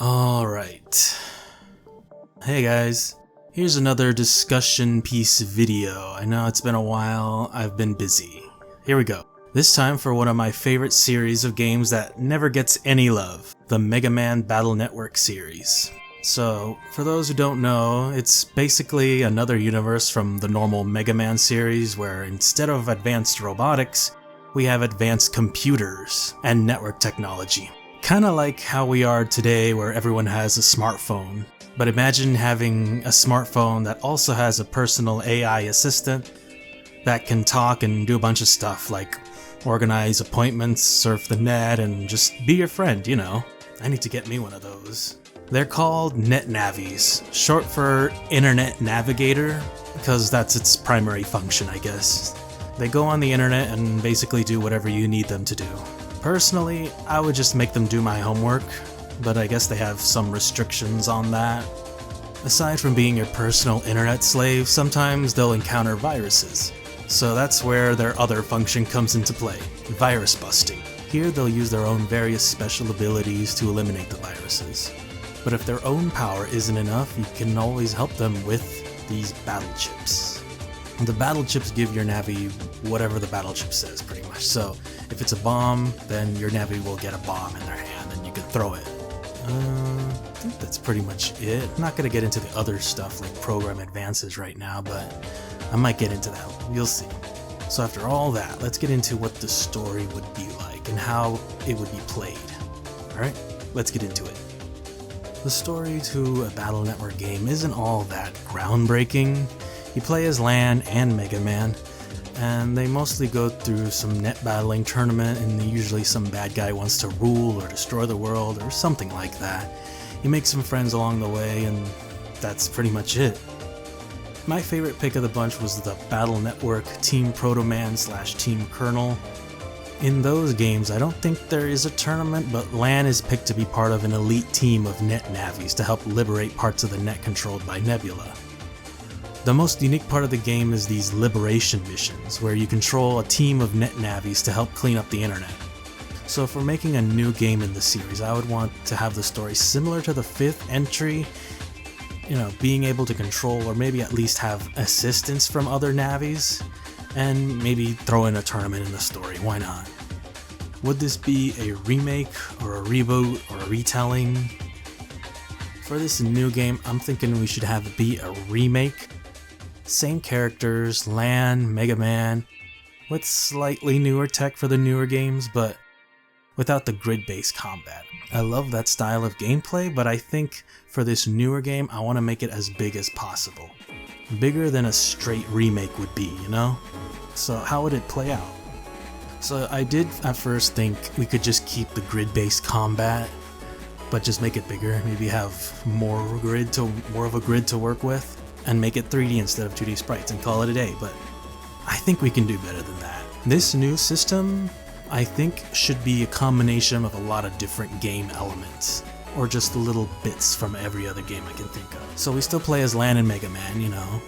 Alright. Hey guys, here's another discussion piece video. I know it's been a while, I've been busy. Here we go. This time for one of my favorite series of games that never gets any love, the Megaman Battle Network series. So, for those who don't know, it's basically another universe from the normal Megaman series where instead of advanced robotics, we have advanced computers and network technology. Kinda like how we are today where everyone has a smartphone. But imagine having a smartphone that also has a personal AI assistant that can talk and do a bunch of stuff like organize appointments, surf the net, and just be your friend, you know. I need to get me one of those. They're called NetNavis, short for Internet Navigator, because that's its primary function, I guess. They go on the internet and basically do whatever you need them to do. Personally, I would just make them do my homework, but I guess they have some restrictions on that. Aside from being your personal internet slave, sometimes they'll encounter viruses. So that's where their other function comes into play, virus busting. Here they'll use their own various special abilities to eliminate the viruses. But if their own power isn't enough, you can always help them with these battle chips. The battle chips give your Navi whatever the battle chip says, pretty much. So if it's a bomb, then your Navi will get a bomb in their hand and you can throw it. I think that's pretty much it. I'm not going to get into the other stuff like program advances right now, but I might get into that. You'll see. So after all that, let's get into what the story would be like and how it would be played. Alright, let's get into it. The story to a Battle Network game isn't all that groundbreaking. You play as Lan and Megaman, and they mostly go through some net battling tournament, and usually some bad guy wants to rule or destroy the world or something like that. You make some friends along the way, and that's pretty much it. My favorite pick of the bunch was the Battle Network Team Protoman / Team Colonel. In those games, I don't think there is a tournament, but Lan is picked to be part of an elite team of NetNavis to help liberate parts of the net controlled by Nebula. The most unique part of the game is these liberation missions, where you control a team of NetNavis to help clean up the internet. So if we're making a new game in the series, I would want to have the story similar to the 5th entry, you know, being able to control or maybe at least have assistance from other Navis, and maybe throw in a tournament in the story, why not? Would this be a remake or a reboot or a retelling? For this new game, I'm thinking we should have it be a remake. Same characters, Lan, Megaman, with slightly newer tech for the newer games, but without the grid-based combat. I love that style of gameplay, but I think for this newer game, I want to make it as big as possible. Bigger than a straight remake would be, you know? So how would it play out? So I did at first think we could just keep the grid-based combat, but just make it bigger, maybe have more of a grid to work with, and make it 3D instead of 2D sprites and call it a day, but I think we can do better than that. This new system, I think, should be a combination of a lot of different game elements, or just little bits from every other game I can think of. So we still play as Lan and Megaman, you know.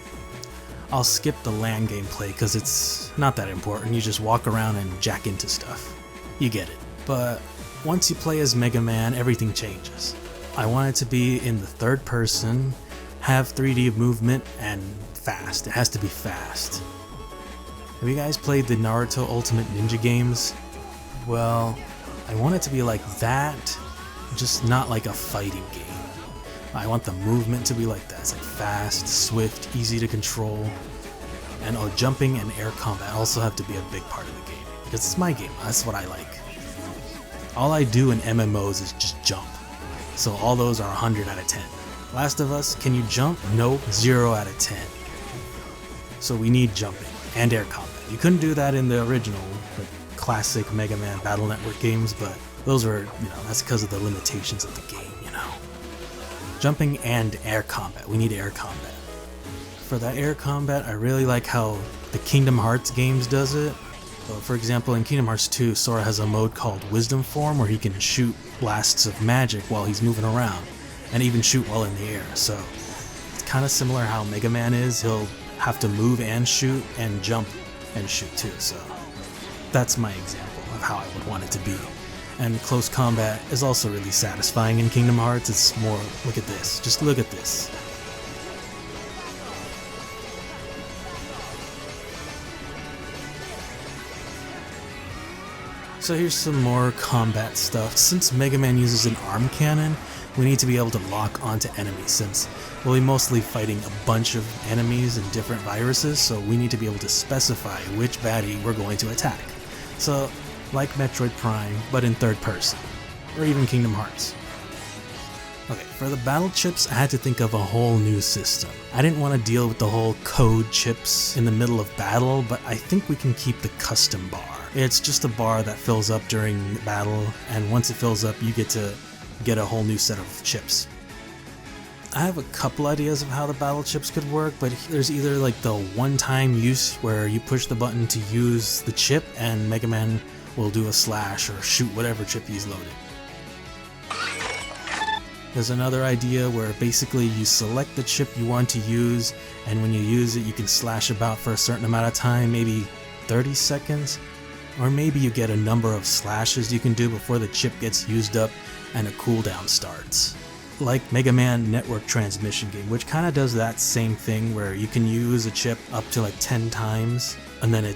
I'll skip the Lan gameplay because it's not that important, you just walk around and jack into stuff. You get it. But once you play as Megaman, everything changes. I want it to be in the third person, have 3D movement, and fast. It has to be fast. Have you guys played the Naruto Ultimate Ninja games? Well, I want it to be like that, just not like a fighting game. I want the movement to be like that. It's like fast, swift, easy to control. And jumping and air combat also have to be a big part of the game. Because it's my game, that's what I like. All I do in MMOs is just jump. So all those are 100 out of 10. Last of Us, can you jump? Nope, 0 out of 10. So we need jumping and air combat. You couldn't do that in the original, like, classic Mega Man Battle Network games, but those were, you know, that's because of the limitations of the game, you know. Jumping and air combat. We need air combat. For that air combat, I really like how the Kingdom Hearts games does it. So for example, in Kingdom Hearts 2, Sora has a mode called Wisdom Form where he can shoot blasts of magic while he's moving around, and even shoot while in the air. So it's kind of similar how Mega Man is. He'll have to move and shoot and jump and shoot too. So that's my example of how I would want it to be. And close combat is also really satisfying in Kingdom Hearts. It's more, look at this, just look at this. So here's some more combat stuff. Since Megaman uses an arm cannon, we need to be able to lock onto enemies since we'll be mostly fighting a bunch of enemies and different viruses, so we need to be able to specify which baddie we're going to attack. So, like Metroid Prime, but in third person, or even Kingdom Hearts. Okay, for the battle chips, I had to think of a whole new system. I didn't want to deal with the whole code chips in the middle of battle, but I think we can keep the custom bar. It's just a bar that fills up during battle, and once it fills up, you get to get a whole new set of chips. I have a couple ideas of how the battle chips could work, but there's either like the one-time use where you push the button to use the chip and Mega Man will do a slash or shoot whatever chip he's loaded. There's another idea where basically you select the chip you want to use, and when you use it you can slash about for a certain amount of time, maybe 30 seconds, or maybe you get a number of slashes you can do before the chip gets used up and a cooldown starts. Like Mega Man Network Transmission Game, which kind of does that same thing where you can use a chip up to like 10 times and then it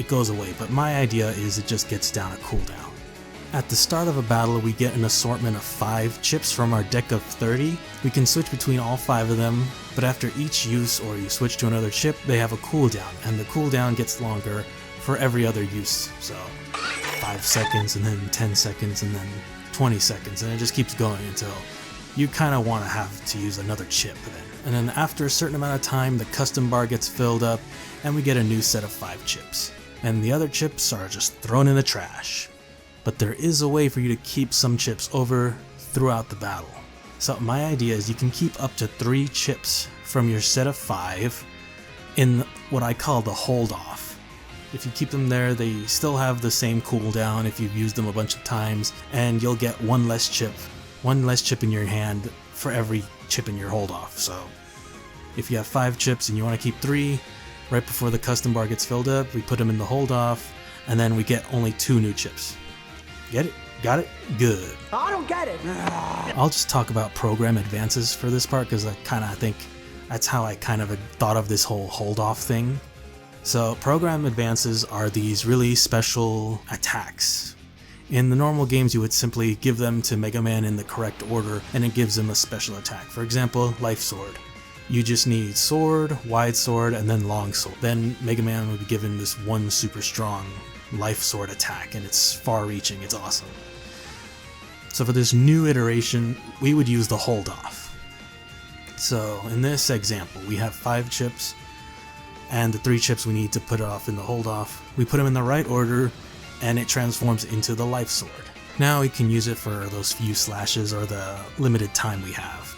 goes away, but my idea is it just gets down a cooldown. At the start of a battle we get an assortment of 5 chips from our deck of 30. We can switch between all 5 of them, but after each use or you switch to another chip, they have a cooldown, and the cooldown gets longer for every other use. So 5 seconds and then 10 seconds and then 20 seconds, and it just keeps going until you kind of want to have to use another chip then. And then after a certain amount of time, the custom bar gets filled up and we get a new set of 5 chips. And the other chips are just thrown in the trash. But there is a way for you to keep some chips over throughout the battle. So my idea is you can keep up to 3 chips from your set of 5 in what I call the hold off. If you keep them there, they still have the same cooldown if you've used them a bunch of times, and you'll get one less chip in your hand for every chip in your hold off. So if you have 5 chips and you want to keep 3, right before the custom bar gets filled up, we put them in the hold off, and then we get only 2 new chips. Get it? Got it? Good. I don't get it. I'll just talk about program advances for this part because I think that's how I kind of thought of this whole hold off thing. So program advances are these really special attacks. In the normal games you would simply give them to Mega Man in the correct order and it gives him a special attack. For example, Life Sword. You just need Sword, Wide Sword, and then Long Sword. Then Mega Man would be given this one super strong Life Sword attack, and it's far-reaching, it's awesome. So for this new iteration, we would use the hold off. So in this example, we have 5 chips, and the 3 chips we need to put off in the hold off. We put them in the right order, and it transforms into the Life Sword. Now we can use it for those few slashes or the limited time we have.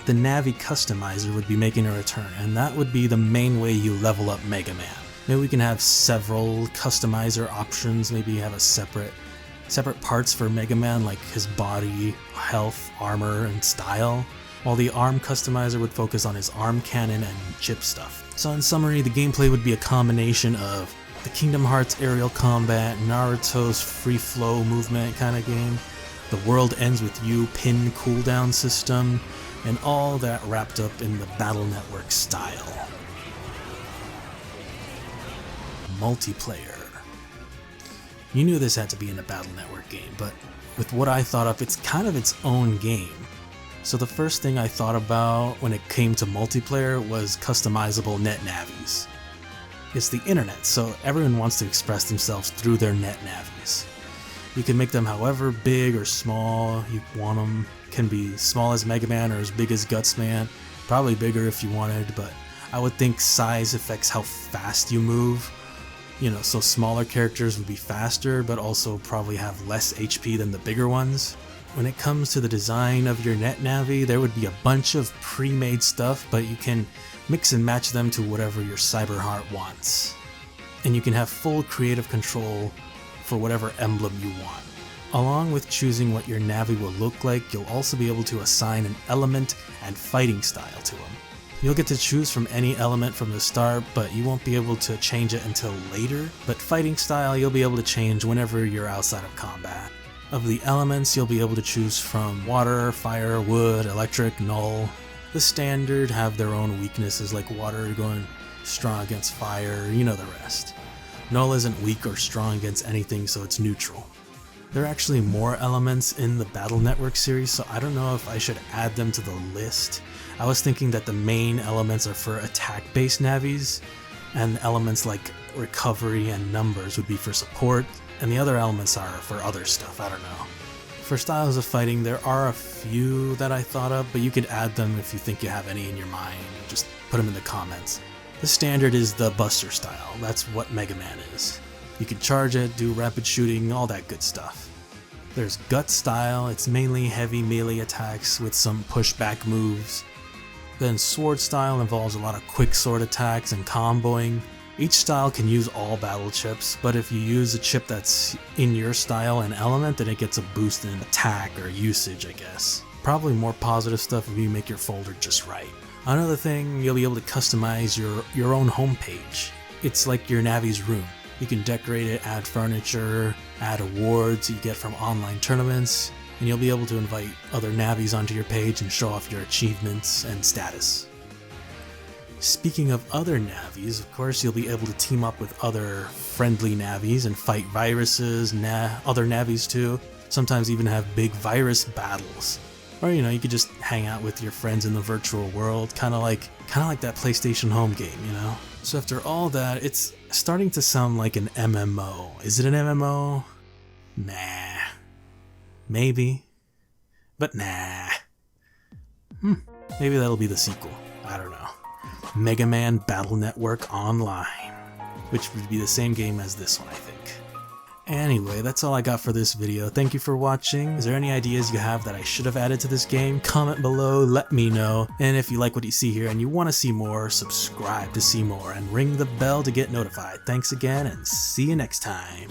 The Navi Customizer would be making a return, and that would be the main way you level up Mega Man. Maybe we can have several customizer options, maybe have a separate parts for Mega Man like his body, health, armor, and style, while the arm customizer would focus on his arm cannon and chip stuff. So in summary, the gameplay would be a combination of the Kingdom Hearts aerial combat, Naruto's free flow movement kind of game, the World Ends With You pin cooldown system, and all that wrapped up in the Battle Network style. Multiplayer. You knew this had to be in a Battle Network game, but with what I thought of, it's kind of its own game. So the first thing I thought about when it came to multiplayer was customizable net navis. It's the internet, so everyone wants to express themselves through their net navis. You can make them however big or small you want them. Can be small as Mega Man or as big as Guts Man, probably bigger if you wanted, but I would think size affects how fast you move. You know, so smaller characters would be faster, but also probably have less HP than the bigger ones. When it comes to the design of your net navi, there would be a bunch of pre-made stuff, but you can mix and match them to whatever your cyber heart wants. And you can have full creative control for whatever emblem you want. Along with choosing what your navi will look like, you'll also be able to assign an element and fighting style to them. You'll get to choose from any element from the start, but you won't be able to change it until later. But fighting style, you'll be able to change whenever you're outside of combat. Of the elements, you'll be able to choose from water, fire, wood, electric, null. The standard have their own weaknesses, like water going strong against fire, you know the rest. Null isn't weak or strong against anything, so it's neutral. There are actually more elements in the Battle Network series, so I don't know if I should add them to the list. I was thinking that the main elements are for attack-based navies, and elements like recovery and numbers would be for support, and the other elements are for other stuff, I don't know. For styles of fighting, there are a few that I thought of, but you could add them if you think you have any in your mind. Just put them in the comments. The standard is the Buster style, that's what Megaman is. You can charge it, do rapid shooting, all that good stuff. There's Gut style, it's mainly heavy melee attacks with some pushback moves. Then Sword style involves a lot of quick sword attacks and comboing. Each style can use all battle chips, but if you use a chip that's in your style and element, then it gets a boost in attack or usage, I guess. Probably more positive stuff if you make your folder just right. Another thing, you'll be able to customize your own homepage. It's like your Navi's room. You can decorate it, add furniture, add awards you get from online tournaments, and you'll be able to invite other Navis onto your page and show off your achievements and status. Speaking of other Navis, of course you'll be able to team up with other friendly Navis and fight viruses, other Navis too, sometimes even have big virus battles. Or you could just hang out with your friends in the virtual world, kinda like that PlayStation home game, you know? So after all that, it's starting to sound like an MMO. Is it an MMO? Nah. Maybe. But nah. Maybe that'll be the sequel. I don't know. Megaman Battle Network Online. Which would be the same game as this one, I think. Anyway, that's all I got for this video. Thank you for watching. Is there any ideas you have that I should have added to this game? Comment below, let me know. And if you like what you see here and you want to see more, subscribe to see more and ring the bell to get notified. Thanks again and see you next time.